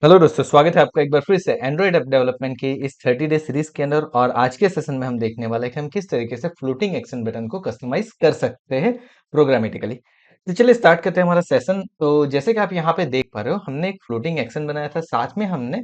Hello दोस्तों, स्वागत है आपका एक बार फिर से एंड्रॉइड ऐप डेवलपमेंट की इस 30 डे सीरीज के अंदर। और आज के सेशन में हम देखने वाले हैं कि हम किस तरीके से फ्लोटिंग एक्शन बटन को कस्टमाइज कर सकते हैं प्रोग्रामेटिकली। तो चलिए स्टार्ट करते हैं हमारा सेशन। तो जैसे कि आप यहाँ पे देख पा रहे हो, हमने एक फ्लोटिंग एक्शन बनाया था, साथ में हमने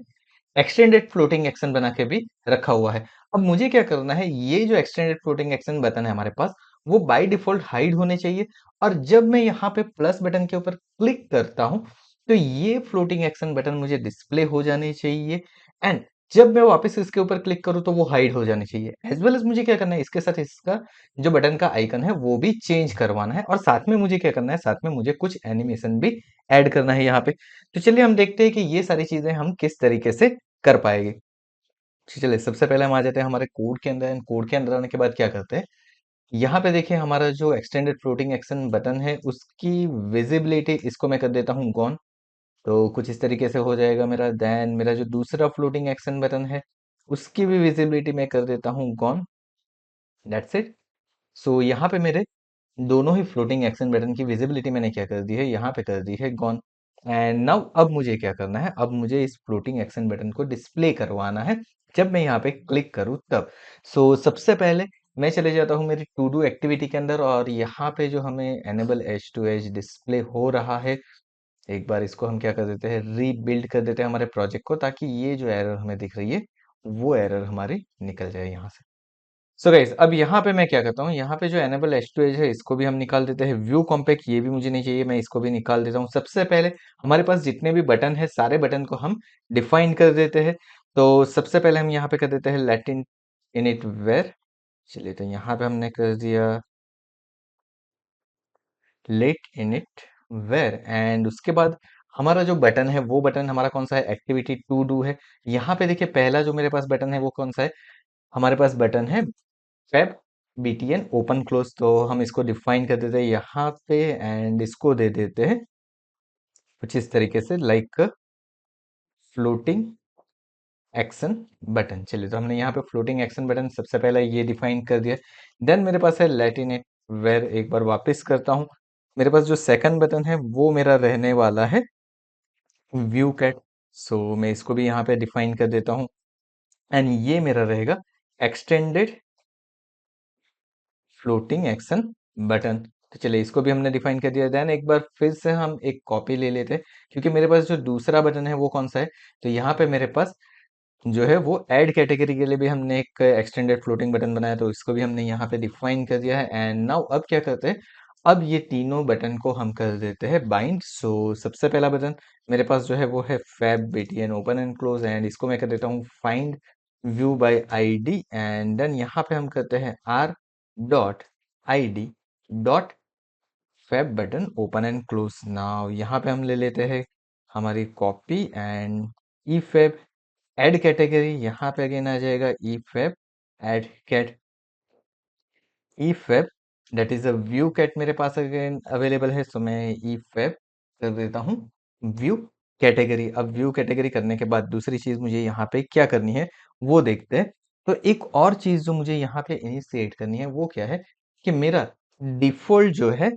एक्सटेंडेड फ्लोटिंग एक्शन बना के भी रखा हुआ है। अब मुझे क्या करना है, ये जो एक्सटेंडेड फ्लोटिंग एक्शन बटन है हमारे पास, वो बाय डिफॉल्ट हाइड होने चाहिए। और जब मैं यहाँ पे प्लस बटन के ऊपर क्लिक करता हूँ, तो ये फ्लोटिंग एक्शन बटन मुझे डिस्प्ले हो जाने चाहिए। एंड जब मैं वापस इसके ऊपर क्लिक करूँ तो वो हाइड हो जाने चाहिए। एज वेल एज मुझे क्या करना है, इसके साथ इसका जो बटन का आइकन है वो भी चेंज करवाना है। और साथ में मुझे क्या करना है, साथ में मुझे कुछ एनिमेशन भी ऐड करना है यहाँ पे। तो चलिए हम देखते हैं कि ये सारी चीजें हम किस तरीके से कर पाएंगे। चलिए सबसे पहले हम आ जाते हैं हमारे कोड के अंदर। एंड कोड के अंदर आने के बाद क्या करते हैं, यहाँ पे देखिए हमारा जो एक्सटेंडेड फ्लोटिंग एक्शन बटन है उसकी विजिबिलिटी इसको मैं कर देता हूँ गॉन। तो कुछ इस तरीके से हो जाएगा मेरा। देन मेरा जो दूसरा फ्लोटिंग एक्शन बटन है उसकी भी विजिबिलिटी मैं कर देता हूँ गॉन। That's it. सो यहाँ पे मेरे दोनों ही फ्लोटिंग एक्शन बटन की विजिबिलिटी मैंने क्या कर दी है, यहाँ पे कर दी है गॉन। एंड नाउ अब मुझे क्या करना है, अब मुझे इस फ्लोटिंग एक्शन बटन को डिस्प्ले करवाना है जब मैं यहाँ पे क्लिक करूँ तब। सो सबसे पहले मैं चले जाता हूँ मेरी टू डू एक्टिविटी के अंदर, और यहाँ पे जो हमें enable as to as display हो रहा है, एक बार इसको हम क्या कर देते हैं, रीबिल्ड कर देते हैं हमारे प्रोजेक्ट को, ताकि ये जो एरर हमें दिख रही है वो एरर हमारी निकल जाए यहाँ से। सो गाइस, अब यहाँ पे मैं क्या करता हूँ, यहाँ पे जो एनेबल एज टू एज है इसको भी हम निकाल देते हैं। व्यू कॉम्पैक्ट ये भी मुझे नहीं चाहिए, मैं इसको भी निकाल देता हूँ। सबसे पहले हमारे पास जितने भी बटन है सारे बटन को हम डिफाइन कर देते हैं। तो सबसे पहले हम यहाँ पे कर देते हैं लेट इन इनिट वेर। चलिए, तो यहाँ पे हमने कर दिया लेट इनिट वेर। एंड उसके बाद हमारा जो बटन है वो बटन हमारा कौन सा है, एक्टिविटी टू डू है। यहाँ पे देखिए पहला जो मेरे पास बटन है वो कौन सा है, हमारे पास बटन है फैब बीटीएन ओपन क्लोज। तो हम इसको डिफाइन कर देते हैं यहाँ पे, एंड इसको दे देते हैं कुछ इस तरीके से, लाइक फ्लोटिंग एक्शन बटन। चलिए, तो हमने यहाँ पे फ्लोटिंग एक्शन बटन सबसे पहले ये डिफाइन कर दिया। देन मेरे पास है लेट इन इट वेर। एक बार वापस करता हूँ, मेरे पास जो सेकंड बटन है वो मेरा रहने वाला है व्यू कैट। सो मैं इसको भी यहाँ पे डिफाइन कर देता हूँ। एंड ये मेरा रहेगा एक्सटेंडेड फ्लोटिंग एक्शन बटन। तो चलिए, इसको भी हमने डिफाइन कर दिया। देन एक बार फिर से हम एक कॉपी ले लेते हैं, क्योंकि मेरे पास जो दूसरा बटन है वो कौन सा है, तो यहाँ पे मेरे पास जो है वो ऐड कैटेगरी के लिए भी हमने एक एक्सटेंडेड फ्लोटिंग बटन बनाया, तो इसको भी हमने यहाँ पे डिफाइन कर दिया है। एंड नाउ अब क्या करते हैं, अब ये तीनों बटन को हम कर देते हैं बाइंड। सो सबसे पहला बटन मेरे पास जो है वो है fab BTN open and close. And इसको मैं कर देता हूँ find view by ID. And then यहाँ पे हम करते हैं R dot ID dot fab button open and close. Now यहाँ पे हम ले लेते हैं हमारी copy and E fab add category. यहाँ पे अगेन आ जाएगा E fab add cat E fab, that is a view cat मेरे पास अगेन अवेलेबल है। सो मैं ई फैब कर देता हूँ व्यू कैटेगरी। अब व्यू कैटेगरी करने के बाद दूसरी चीज मुझे यहाँ पे क्या करनी है वो देखते हैं। तो एक और चीज जो मुझे यहाँ पे इनिशिएट करनी है वो क्या है, कि मेरा डिफॉल्ट जो है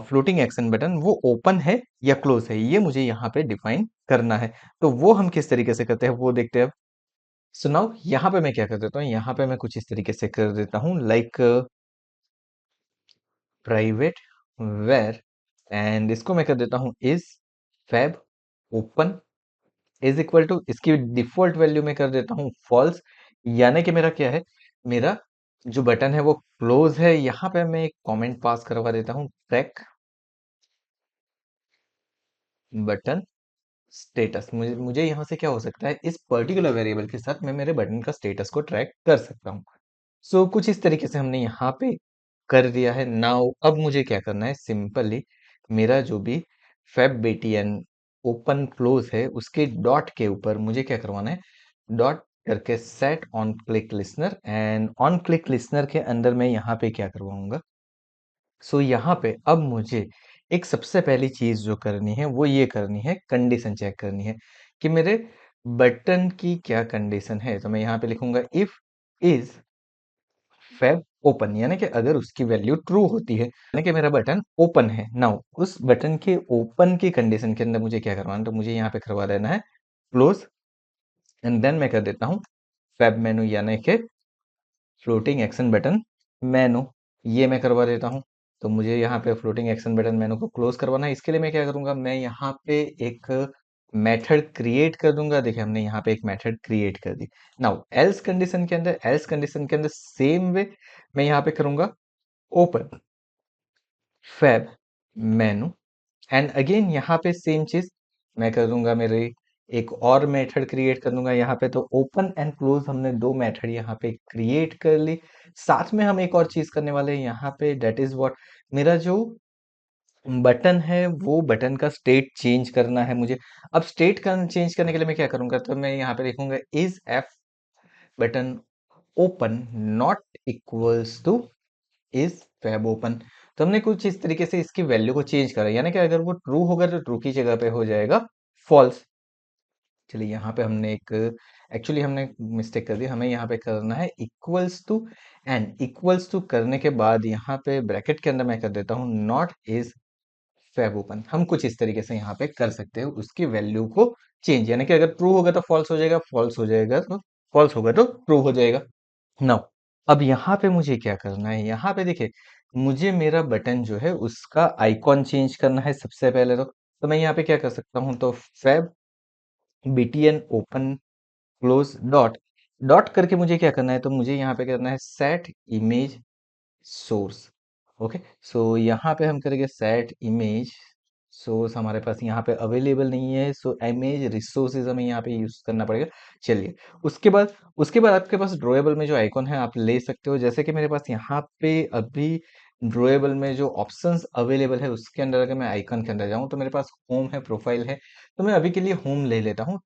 फ्लोटिंग एक्शन बटन वो ओपन है या क्लोज है, ये मुझे यहाँ पे डिफाइन करना है। तो वो हम किस तरीके से करते हैं वो देखते हैं। सो नाउ यहाँ पे मैं क्या कर देता हूँ, यहाँ पे मैं कुछ इस तरीके से कर देता हूँ, लाइक प्राइवेट वेर। एंड इसको मैं कर देता हूँ is fab open is equal to, इसकी डिफॉल्ट वैल्यू में कर देता हूँ फॉल्स। यानी कि मेरा क्या है, मेरा जो बटन है वो क्लोज है। यहाँ पे मैं एक कमेंट पास करवा देता हूँ, ट्रैक बटन स्टेटस। मुझे यहाँ से क्या हो सकता है, इस पर्टिकुलर वेरिएबल के साथ मैं मेरे बटन का स्टेटस को ट्रैक कर सकता हूँ। सो कुछ इस तरीके से हमने यहाँ पे कर दिया है। नाउ अब मुझे क्या करना है, सिंपली मेरा जो भी फैब बीटीएन ओपन क्लोज है उसके डॉट के ऊपर मुझे क्या करवाना है, डॉट करके set on click listener. And on click listener के अंदर मैं यहाँ पे क्या करवाऊंगा, सो यहाँ पे अब मुझे एक सबसे पहली चीज जो करनी है वो ये करनी है, कंडीशन चेक करनी है कि मेरे बटन की क्या कंडीशन है। तो मैं यहाँ पे लिखूंगा इफ इज फैब ओपन, यानी कि अगर उसकी वैल्यू ट्रू होती है, यानी कि मेरा बटन ओपन है। नाउ उस बटन के ओपन की कंडीशन के अंदर मुझे क्या करवाना है, तो मुझे यहाँ पे करवा देना है क्लोज एंड देन मैं कर देता हूँ फैब मेनू यानी कि फ्लोटिंग एक्शन बटन मेनू, ये मैं करवा देता हूँ। तो मुझे यहाँ पे फ्लोटिंग एक्शन बटन मेनू को क्लोज करवाना है। इसके लिए मैं क्या करूंगा, मैं यहाँ पे एक मेथड क्रिएट कर दूंगा। देखिए हमने यहाँ पे एक मेथड क्रिएट कर दी। नाउ एल्स कंडीशन के अंदर सेम वे मैं यहाँ पे करूंगा open fab menu and again यहाँ पे सेम चीज मैं कर दूंगा, मेरे एक और मेथड क्रिएट कर दूंगा यहाँ पे। तो ओपन एंड क्लोज हमने दो मेथड यहाँ पे क्रिएट कर ली। साथ में हम एक और चीज करने वाले हैं यहाँ पे, डेट इज व्हाट, मेरा जो बटन है वो बटन का स्टेट चेंज करना है मुझे। अब स्टेट का चेंज करने के लिए मैं क्या करूंगा, तो मैं यहाँ पे लिखूंगा is F button open not equals to is fab open. तो हमने कुछ इस तरीके से इसकी वैल्यू को चेंज करा, यानी कि अगर वो ट्रू होगा तो ट्रू की जगह पे हो जाएगा फॉल्स। चलिए यहाँ पे हमने एक एक्चुअली हमने मिस्टेक कर दी, हमें यहाँ पे करना है equals to. And equals to करने के बाद यहाँ पे ब्रैकेट के अंदर मैं कर देता हूँ नॉट इज फैब ओपन। हम कुछ इस तरीके से यहाँ पे कर सकते हो उसकी वैल्यू को चेंज, यानी कि अगर ट्रू होगा तो फॉल्स हो जाएगा, फॉल्स हो जाएगा तो फॉल्स होगा तो ट्रू हो जाएगा। नाउ अब यहाँ पे मुझे क्या करना है, यहाँ पे देखिए मुझे मेरा बटन जो है उसका आइकॉन चेंज करना है सबसे पहले। तो मैं यहाँ पे क्या कर सकता हूँ, तो fab btn open close dot dot करके मुझे क्या करना है, तो मुझे यहाँ पे करना है सेट इमेज सोर्स। ओके, सो यहाँ पे हम करेंगे सेट इमेज सोर्स, हमारे पास यहाँ पे अवेलेबल नहीं है, सो इमेज रिसोर्सेज हमें यहाँ पे यूज करना पड़ेगा। चलिए उसके बाद आपके पास ड्रॉएबल में जो आइकॉन है आप ले सकते हो। जैसे कि मेरे पास यहाँ पे अभी ड्रॉएबल में जो ऑप्शंस अवेलेबल है उसके अंदर अगर मैं आइकन के अंदर जाऊँ तो मेरे पास होम है, प्रोफाइल है। तो मैं अभी के लिए होम ले लेता हूँ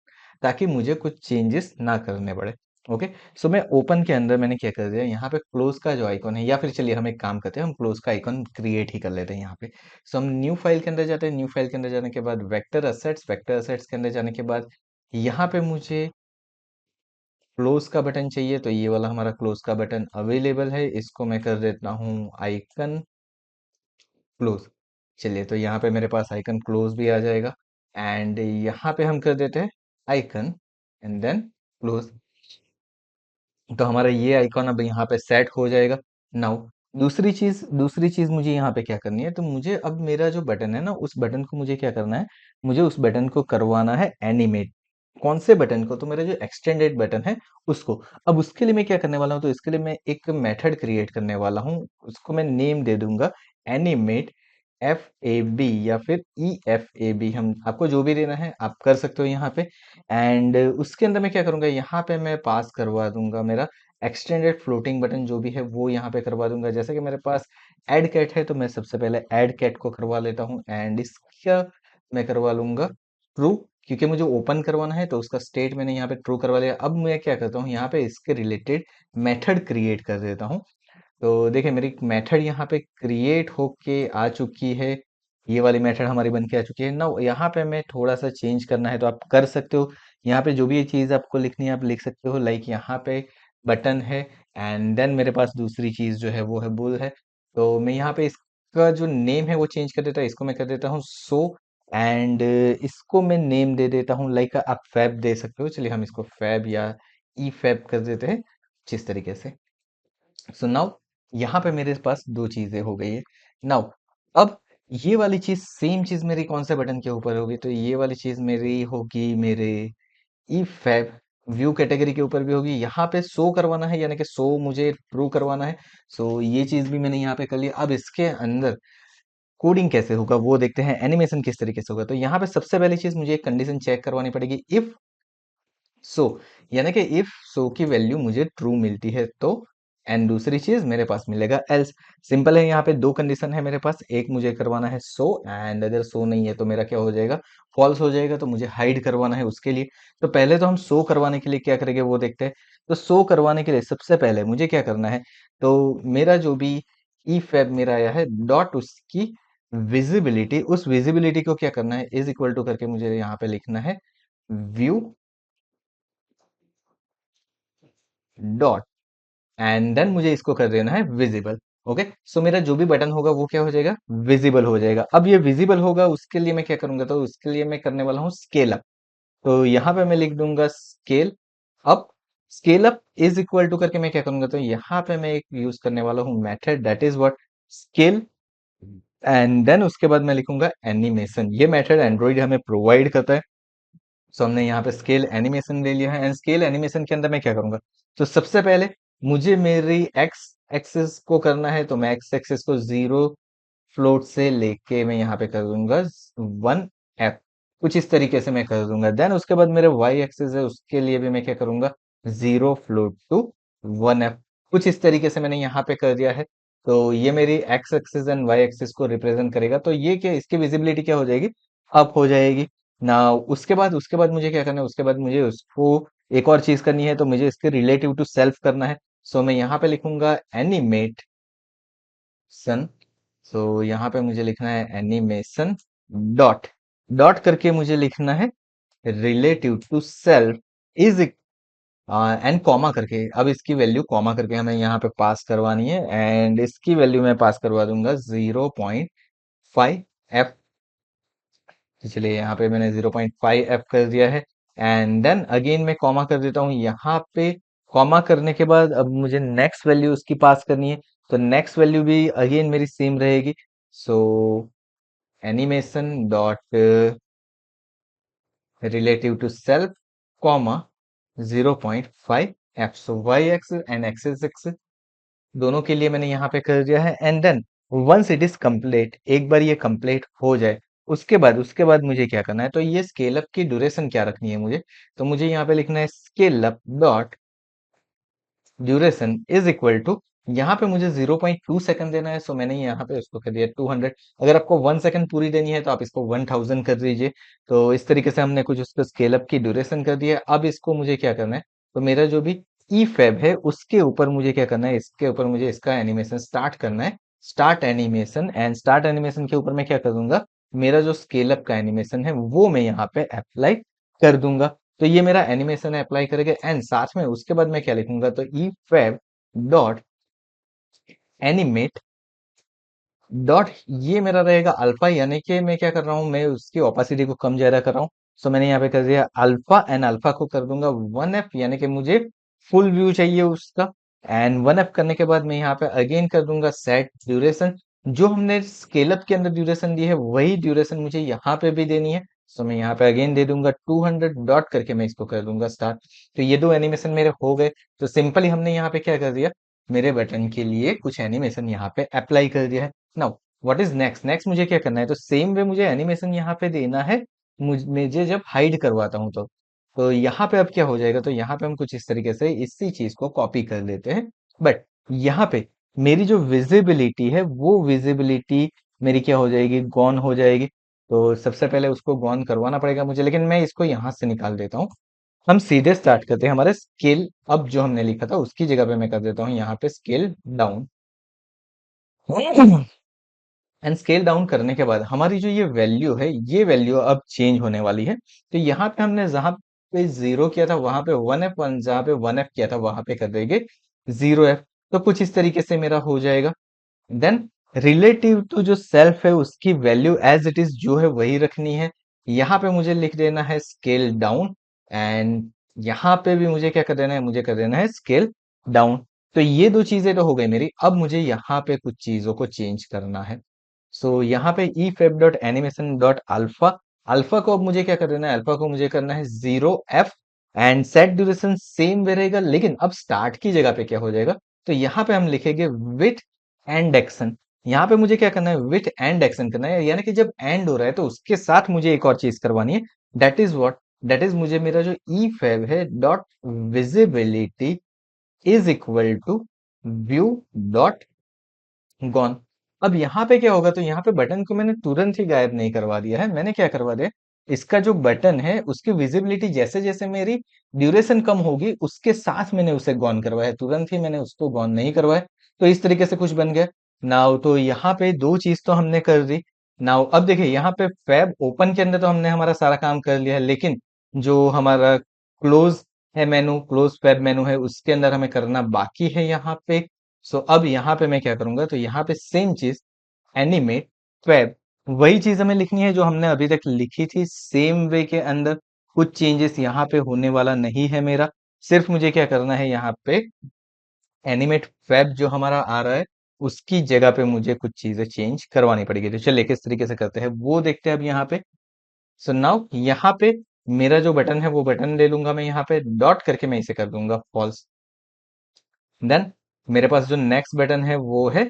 ताकि मुझे कुछ चेंजेस ना करने पड़े। ओके, सो मैं ओपन के अंदर मैंने क्या कर दिया, यहाँ पे क्लोज का जो आइकॉन है, या फिर चलिए हम एक काम करते हैं, हम क्लोज का आइकॉन क्रिएट ही कर लेते हैं यहाँ पे। सो हम न्यू फाइल के अंदर जाते हैं, न्यू फाइल के अंदर जाने के बाद वेक्टर असेट्स के अंदर जाने के बाद यहाँ पे मुझे क्लोज का बटन चाहिए। तो ये वाला हमारा क्लोज का बटन अवेलेबल है, इसको मैं कर देता हूँ आइकन क्लोज। चलिए तो यहाँ पे मेरे पास आइकन क्लोज भी आ जाएगा एंड यहाँ पे हम कर देते हैं आइकन एंड देन क्लोज। तो हमारा ये आइकॉन अब यहाँ पे सेट हो जाएगा। नाउ दूसरी चीज मुझे यहाँ पे क्या करनी है, तो मुझे अब मेरा जो बटन है ना उस बटन को मुझे क्या करना है, मुझे उस बटन को करवाना है एनिमेट। कौन से बटन को, तो मेरा जो एक्सटेंडेड बटन है उसको। अब उसके लिए मैं क्या करने वाला हूँ, तो इसके लिए मैं एक मेथड क्रिएट करने वाला हूँ, उसको मैं नेम दे दूंगा एनिमेट एफ ए बी या फिर ई एफ ए बी, हम आपको जो भी देना है आप कर सकते हो यहाँ पे। एंड उसके अंदर मैं क्या करूंगा, यहाँ पे मैं पास करवा दूंगा मेरा एक्सटेंडेड फ्लोटिंग बटन जो भी है वो यहाँ पे करवा दूंगा। जैसे कि मेरे पास ऐड कैट है तो मैं सबसे पहले ऐड कैट को करवा लेता हूँ एंड इसका मैं करवा लूंगा ट्रू, क्योंकि मुझे ओपन करवाना है तो उसका स्टेट मैंने यहाँ पे ट्रू करवा लिया। अब मैं क्या करता हूँ, यहाँ पे इसके रिलेटेड मेथड क्रिएट कर देता हूँ। तो देखिए मेरी मेथड यहाँ पे क्रिएट होके आ चुकी है, ये वाली मेथड हमारी बन के आ चुकी है ना। यहाँ पे मैं थोड़ा सा चेंज करना है तो आप कर सकते हो, यहाँ पे जो भी ये चीज़ आपको लिखनी है आप लिख सकते हो। लाइक यहाँ पे बटन है एंड देन मेरे पास दूसरी चीज़ जो है वो है बुल है। तो मैं यहाँ पे इसका जो नेम है वो चेंज कर देता हूँ, इसको मैं कर देता हूँ सो एंड इसको मैं नेम दे देता हूँ, लाइक आप फैब दे सकते हो। चलिए हम इसको फैब या ई फैब कर देते हैं जिस तरीके से। सो नाउ यहाँ पे मेरे पास दो चीजें हो गई है। नाउ अब ये वाली चीज सेम चीज मेरी कौन से बटन के ऊपर होगी, तो ये वाली चीज मेरी होगी मेरे ई फैब व्यू कैटेगरी के ऊपर भी होगी। यहाँ पे शो करवाना है यानी कि शो मुझे प्रूव करवाना है। सो ये चीज भी मैंने यहाँ पे कर लिया। अब इसके अंदर कोडिंग कैसे होगा वो देखते हैं, एनिमेशन किस तरीके से होगा। तो यहाँ पे सबसे पहली चीज मुझे एक कंडीशन चेक करवानी पड़ेगी, इफ सो यानी कि इफ सो की वैल्यू मुझे ट्रू मिलती है तो एंड दूसरी चीज मेरे पास मिलेगा एल्स। सिंपल है, यहाँ पे दो कंडीशन है मेरे पास, एक मुझे करवाना है सो एंड अगर सो नहीं है तो मेरा क्या हो जाएगा, फॉल्स हो जाएगा। तो मुझे हाइड करवाना है उसके लिए। तो पहले तो हम सो करवाने के लिए क्या करेंगे वो देखते हैं। तो सो करवाने के लिए सबसे पहले मुझे क्या करना है, तो मेरा जो भी ई फैब मेरा आया है डॉट उसकी विजिबिलिटी, उस विजिबिलिटी को क्या करना है इज इक्वल टू करके मुझे यहाँ पे लिखना है व्यू डॉट एंड देन मुझे इसको कर देना है विजिबल। ओके, सो मेरा जो भी बटन होगा वो क्या हो जाएगा, विजिबल हो जाएगा। अब ये विजिबल होगा उसके लिए मैं क्या करूंगा, तो उसके लिए मैं करने वाला हूँ स्केल अप। तो यहाँ पे मैं लिख दूंगा scale up. Scale up is equal to करके मैं क्या करूंगा, तो यहाँ पे मैं एक यूज करने वाला हूँ method, that is what scale, and then उसके बाद मैं लिखूंगा एनिमेशन। ये मेथड एंड्रॉइड हमें प्रोवाइड करता है। सो हमने यहाँ पे स्केल एनिमेशन ले लिया है, एंड स्केल एनिमेशन के अंदर मैं क्या करूंगा, तो सबसे पहले मुझे मेरी एक्स एक्सिस को करना है, तो मैं एक्स एक्सिस को 0 फ्लोट से लेके मैं यहाँ पे कर दूंगा 1f, कुछ इस तरीके से मैं कर दूंगा। देन उसके बाद मेरे y एक्सिस है, उसके लिए भी मैं क्या करूंगा, 0 फ्लोट टू 1f, कुछ इस तरीके से मैंने यहाँ पे कर दिया है। तो ये मेरी x axis and y axis को रिप्रेजेंट करेगा, तो ये क्या, इसकी विजिबिलिटी क्या हो जाएगी, अप हो जाएगी ना। उसके बाद मुझे क्या करना है, उसके बाद मुझे उसको एक और चीज करनी है, तो मुझे इसके रिलेटिव टू सेल्फ करना है। सो मैं यहाँ पे लिखूंगा एनिमेट सन। सो यहाँ पे मुझे लिखना है एनिमेशन डॉट, डॉट करके मुझे लिखना है relative to self is and comma करके, अब इसकी वैल्यू कॉमा करके हमें यहाँ पे पास करवानी है, एंड इसकी वैल्यू मैं पास करवा दूंगा 0.5f। तो चलिए यहाँ पे मैंने 0.5f कर दिया है, एंड देन अगेन मैं कॉमा कर देता हूँ यहाँ पे। कॉमा करने के बाद अब मुझे नेक्स्ट वैल्यू उसकी पास करनी है, तो नेक्स्ट वैल्यू भी अगेन मेरी सेम रहेगी। So animation dot relative to self comma 0.5f। So Y X and X X दोनों के लिए मैंने यहाँ पे कर दिया है, and then once it is complete, एक बार ये कंप्लीट हो जाए, उसके बाद मुझे क्या करना है, तो ये स्केल अप की ड्यूरेशन क्या रखनी है मुझे, तो मुझे यहाँ पे लिखना है scale up dot duration is equal to, यहाँ पे मुझे 0.2 सेकंड देना है, सो मैंने यहाँ पे उसको कर दिया 200। अगर आपको 1 सेकंड पूरी देनी है तो आप इसको 1000 कर दीजिए। तो इस तरीके से हमने कुछ उसको स्केल अप की ड्यूरेशन कर दिया। अब इसको मुझे क्या करना है, तो मेरा जो भी ई फैब है उसके ऊपर मुझे क्या करना है, इसके ऊपर मुझे इसका एनिमेशन स्टार्ट करना है, start animation. And start animation के ऊपर मैं क्या कर दूंगा, मेरा जो स्केल अप का एनिमेशन है वो मैं यहाँ पे अप्लाई कर दूंगा। तो ये मेरा एनिमेशन अप्लाई करेगा, एंड साथ में उसके बाद मैं क्या लिखूंगा, तो ई फैब डॉट एनिमेट डॉट, ये मेरा रहेगा अल्फा, यानी कि मैं क्या कर रहा हूँ, मैं उसकी ओपासिटी को कम ज्यादा कर रहा हूँ। सो मैंने यहाँ पे कर दिया अल्फा, एंड अल्फा को कर दूंगा 1f, यानी कि मुझे फुल व्यू चाहिए उसका। एंड 1f करने के बाद मैं यहाँ पे अगेन कर दूंगा सेट ड्यूरेशन, जो हमने स्केल अप के अंदर ड्यूरेशन दी है वही ड्यूरेशन मुझे यहाँ पे भी देनी है। सो मैं यहाँ पे अगेन दे दूंगा 200 डॉट करके मैं इसको कर दूंगा स्टार्ट। तो ये दो एनिमेशन मेरे हो गए। तो सिंपली हमने यहाँ पे क्या कर दिया, मेरे बटन के लिए कुछ एनिमेशन यहाँ पे अप्लाई कर दिया है। Now what is next, next मुझे क्या करना है, तो सेम वे मुझे एनिमेशन यहाँ पे देना है, मुझे जब हाइड करवाता हूँ तो यहाँ पे अब क्या हो जाएगा, तो यहाँ पे हम कुछ इस तरीके से इसी चीज को कॉपी कर लेते हैं। बट यहाँ पे मेरी जो विजिबिलिटी है वो विजिबिलिटी मेरी क्या हो जाएगी, गॉन हो जाएगी। तो सबसे पहले उसको गॉन करवाना पड़ेगा मुझे, लेकिन मैं इसको यहाँ से निकाल देता हूँ। हम सीधे स्टार्ट करते हैं, हमारे स्केल अब जो हमने लिखा था उसकी जगह पे मैं कर देता हूँ यहाँ पे scale down. And scale down करने के बाद हमारी जो ये वैल्यू है, ये वैल्यू अब चेंज होने वाली है। तो यहाँ पे हमने जहां पे 0 किया था वहां पे 1f, जहां पे 1f किया था वहां पे कर देंगे 0f। तो कुछ इस तरीके से मेरा हो जाएगा। देन रिलेटिव टू जो सेल्फ है उसकी वैल्यू एज इट इज जो है वही रखनी है। यहाँ पे मुझे लिख देना है स्केल डाउन, एंड यहाँ पे भी मुझे क्या कर देना है, मुझे कर देना है स्केल डाउन। तो ये दो चीजें तो हो गई मेरी। अब मुझे यहाँ पे कुछ चीजों को चेंज करना है। सो यहाँ पे E fab dot animation dot alpha, alpha को अब मुझे क्या कर देना है, अल्फा को मुझे करना है 0f, and set duration same रहेगा, लेकिन अब स्टार्ट की जगह पे क्या हो जाएगा, तो यहाँ पे हम लिखेंगे विथ एंड एक्शन। यहाँ पे मुझे क्या करना है, विथ एंड एक्शन करना है, यानी कि जब एंड हो रहा है तो उसके साथ मुझे एक और चीज करवानी है। That is what, that is मुझे मेरा जो ई फेब है dot visibility is equal to view dot gone. अब यहाँ पे क्या होगा, तो यहाँ पे बटन को मैंने तुरंत ही गायब नहीं करवा दिया है, मैंने क्या करवा दिया, इसका जो बटन है उसकी विजिबिलिटी जैसे जैसे मेरी ड्यूरेशन कम होगी उसके साथ मैंने उसे गॉन करवाया है, तुरंत ही मैंने उसको गॉन नहीं करवाया। तो इस तरीके से कुछ बन गया। नाउ तो यहाँ पे दो चीज तो हमने कर दी। नाउ अब देखिए यहाँ पे फैब ओपन के अंदर तो हमने हमारा सारा काम कर लिया है, लेकिन जो हमारा क्लोज है मेनू, क्लोज फैब मेनू है, उसके अंदर हमें करना बाकी है यहाँ पे। सो अब यहाँ पे मैं क्या करूंगा, तो यहाँ पे सेम चीज एनिमेट फैब, वही चीज हमें लिखनी है जो हमने अभी तक लिखी थी सेम वे के अंदर। कुछ चेंजेस यहाँ पे होने वाला नहीं है मेरा। सिर्फ मुझे क्या करना है, यहाँ पे एनिमेट वेब जो हमारा आ रहा है उसकी जगह पे मुझे कुछ चीजें चेंज करवानी पड़ेगी। तो चलिए किस तरीके से करते हैं वो देखते हैं अब यहाँ पे। सो नाउ यहाँ पे मेरा जो बटन है वो बटन ले लूंगा मैं, यहाँ पे डॉट करके मैं इसे कर दूंगा फॉल्स। देन मेरे पास जो नेक्स्ट बटन है वो है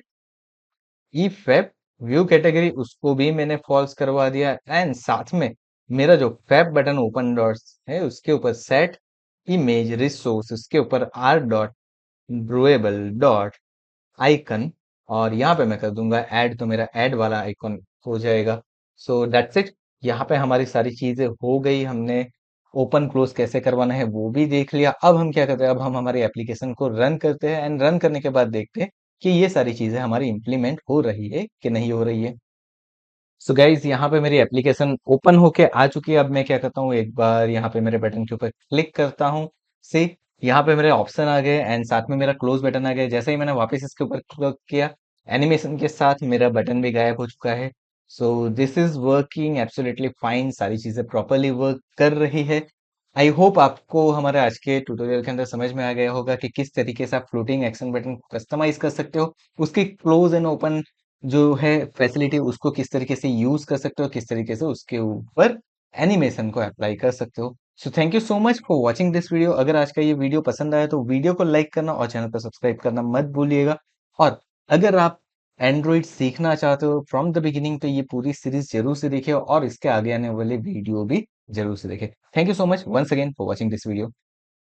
ई फैब व्यू कैटेगरी, उसको भी मैंने फॉल्स करवा दिया। एंड साथ में मेरा जो फैब बटन ओपन डॉट्स है उसके ऊपर सेट इमेज रिसोर्स, उसके ऊपर आर डॉट ब्रूएबल डॉट आइकन, और यहाँ पे मैं कर दूंगा ऐड, तो मेरा ऐड वाला आइकन हो जाएगा। So that's it. यहाँ पे हमारी सारी चीजें हो गई, हमने ओपन क्लोज कैसे करवाना है वो भी देख लिया। अब हम क्या करते हैं, अब हम हमारी एप्लीकेशन को रन करते हैं एंड रन करने के बाद देखते हैं कि ये सारी चीजें हमारी इंप्लीमेंट हो रही है कि नहीं हो रही है। सो गाइज यहाँ पे मेरी एप्लीकेशन ओपन होके आ चुकी है। अब मैं क्या करता हूँ, एक बार यहाँ पे मेरे बटन के ऊपर क्लिक करता हूँ। से यहाँ पे मेरे ऑप्शन आ गए एंड साथ में मेरा क्लोज बटन आ गया। जैसे ही मैंने वापस इसके ऊपर क्लिक किया, एनिमेशन के साथ मेरा बटन भी गायब हो चुका है। So this is working absolutely fine, सारी चीजें प्रॉपरली वर्क कर रही है। आई होप आपको हमारे आज के ट्यूटोरियल के अंदर समझ में आ गया होगा कि किस तरीके से आप फ्लोटिंग एक्शन बटन को कस्टमाइज कर सकते हो, उसकी क्लोज एंड ओपन जो है फैसिलिटी उसको किस तरीके से यूज कर सकते हो, किस तरीके से उसके ऊपर एनिमेशन को अप्लाई कर सकते हो। So thank you so much for watching this video. अगर आज का ये वीडियो पसंद आया तो वीडियो को लाइक करना और चैनल को सब्सक्राइब करना मत भूलिएगा। और अगर आप एंड्रॉइड सीखना चाहते हो फ्रॉम द बिगिनिंग तो ये पूरी सीरीज जरूर से देखिए और इसके आगे आने वाले वीडियो भी जरूर से देखें। Thank you so much once again for watching this video.